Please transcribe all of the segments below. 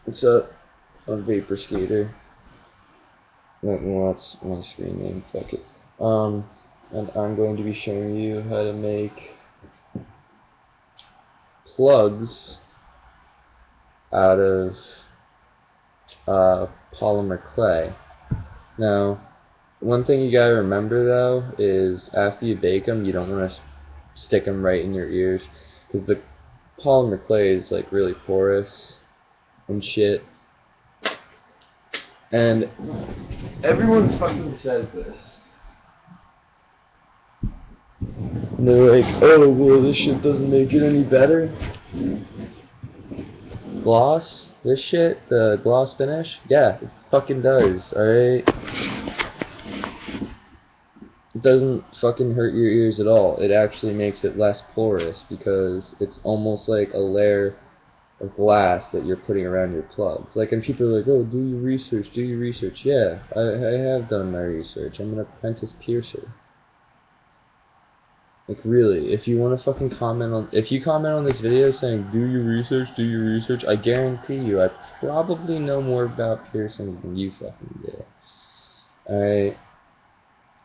What's up? I'm Vapor Skater. Well, that's my screen name. Fuck it. And I'm going to be showing you how to make plugs out of polymer clay. Now, one thing you gotta remember though is after you bake them, you don't want to stick them right in your ears because the polymer clay is like really porous and shit. And everyone fucking says this. And they're like, oh, well, this shit doesn't make it any better. Gloss? This shit? The gloss finish? Yeah, it fucking does, alright? It doesn't fucking hurt your ears at all. It actually makes it less porous because it's almost like a layer of glass that you're putting around your plugs. Like, and people are like, oh, do your research, do your research. Yeah, I have done my research. I'm an apprentice piercer. Like, really, if you want to fucking comment on, if you comment on this video saying, do your research, I guarantee you, I probably know more about piercing than you fucking do. Alright?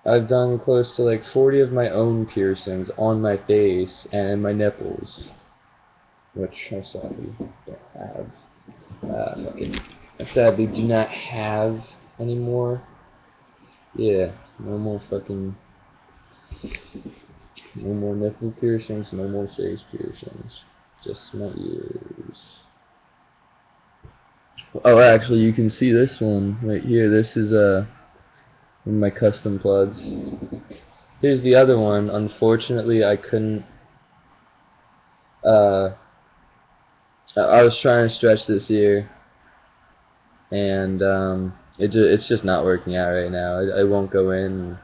I've done close to like 40 of my own piercings on my face and my nipples. Which I sadly don't have. I sadly do not have anymore. Yeah, no more fucking, no more nipple piercings, no more face piercings. Just my ears. Oh, actually, you can see this one right here. This is one of my custom plugs. Here's the other one. Unfortunately, I couldn't. I was trying to stretch this ear, and it's just not working out right now. I won't go in.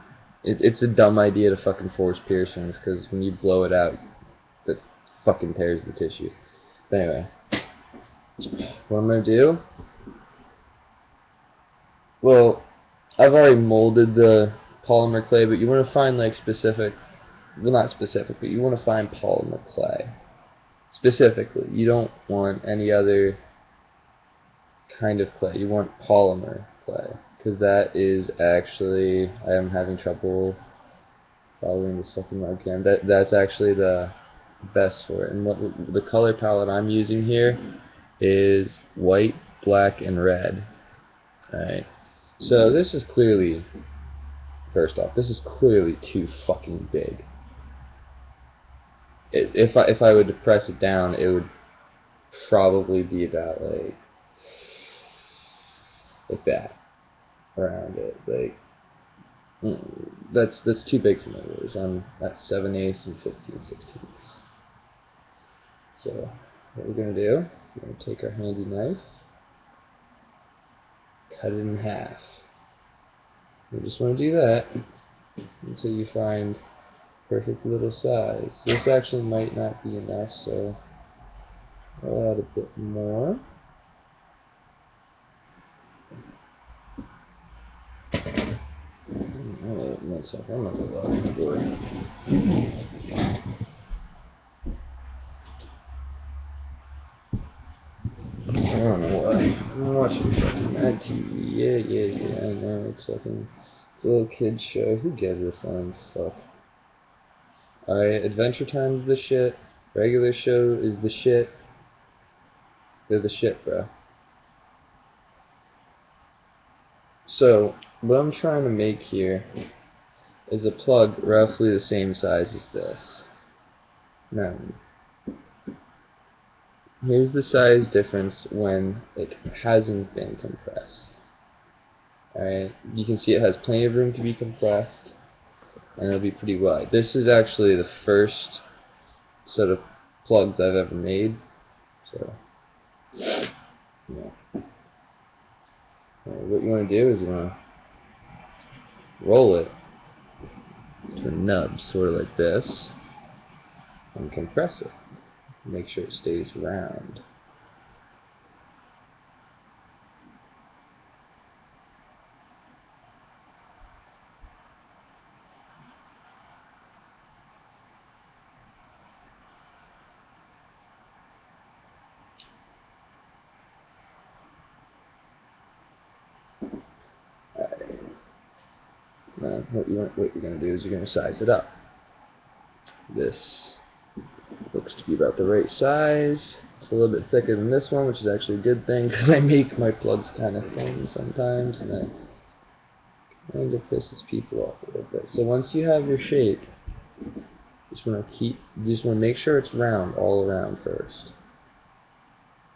It's a dumb idea to fucking force piercings because when you blow it out, it fucking tears the tissue. But anyway, what I'm gonna do? Well, I've already molded the polymer clay, but you want to find like specific, well, not specific, but you want to find polymer clay specifically. You don't want any other kind of clay. You want polymer clay, because that is actually, I am having trouble following this fucking webcam. That's actually the best for it. And what the color palette I'm using here is white, black, and red. Alright. So this is clearly, first off, this is clearly too fucking big. If I would to press it down, it would probably be about like that around it. Like, that's too big for my ears. I'm at 7/8 and 15/16. So what we're gonna do? We're gonna take our handy knife, cut it in half. You just want to do that until you find perfect little size. This actually might not be enough, so I'll add a bit more. One second, I'm gonna go out the door. I don't know why. I'm watching fucking Mad TV. Yeah, I know, it's fucking, it's a little kid show. Who gives a flying fuck? Alright, Adventure Time's the shit. Regular show is the shit. They're the shit, bro. So, what I'm trying to make here is a plug roughly the same size as this. Now, here's the size difference when it hasn't been compressed. Alright, you can see it has plenty of room to be compressed, and it'll be pretty wide. This is actually the first set of plugs I've ever made, so, yeah. What you want to do is you want to roll it to a nub, sort of like this, and compress it. Make sure it stays round. then what you're gonna do is you're gonna size it up. This looks to be about the right size. It's a little bit thicker than this one, which is actually a good thing because I make my plugs kind of thin sometimes, and that kind of pisses people off a little bit. So once you have your shape, you just want to make sure it's round all around first.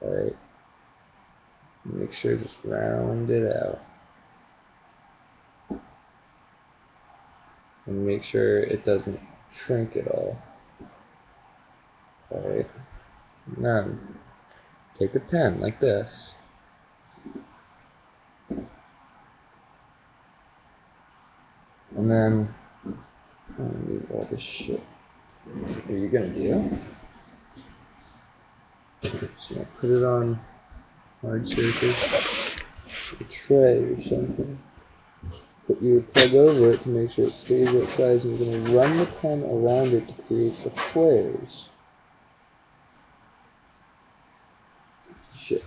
All right. Make sure just round it out. And make sure it doesn't shrink at all. Alright. Now, take a pen like this. And then, leave all this shit. What you're gonna do, just gonna put it on hard surface, a tray or something. Put your plug over it to make sure it stays that size, and you're gonna run the pen around it to create the flares. Shit.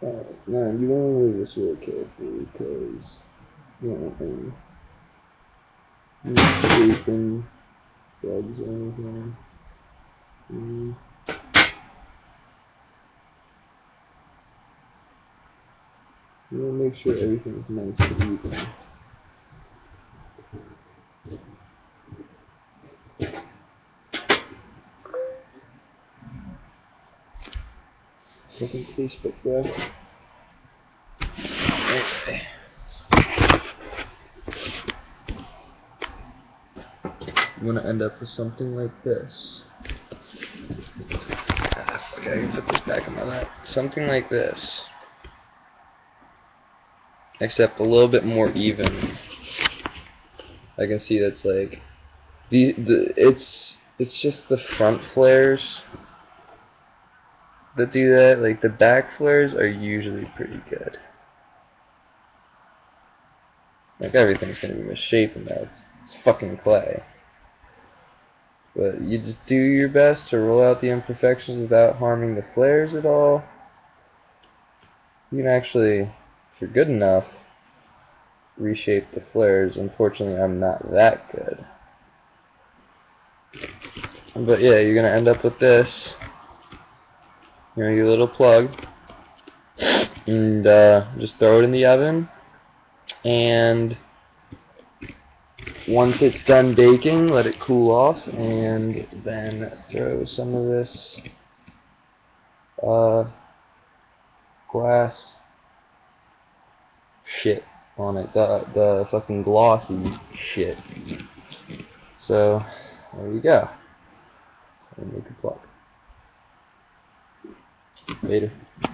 Alright, now you want to move this really carefully because you don't want any shaping plugs or anything. You want to make sure everything's nice and even. Second Facebook grab. Okay. You want to end up with something like this. Okay, I can put this back in my lap. Something like this. Except a little bit more even. I can see that's like it's just the front flares that do that. Like the back flares are usually pretty good. Like everything's gonna be misshapen now. It's fucking clay. But you just do your best to roll out the imperfections without harming the flares at all. You can actually, if you're good enough, reshape the flares. Unfortunately, I'm not that good. But yeah, you're gonna end up with this. You know, your little plug, and just throw it in the oven. And once it's done baking, let it cool off, and then throw some of this glass shit on it, the fucking glossy shit. So there you go. So make a plug. Later.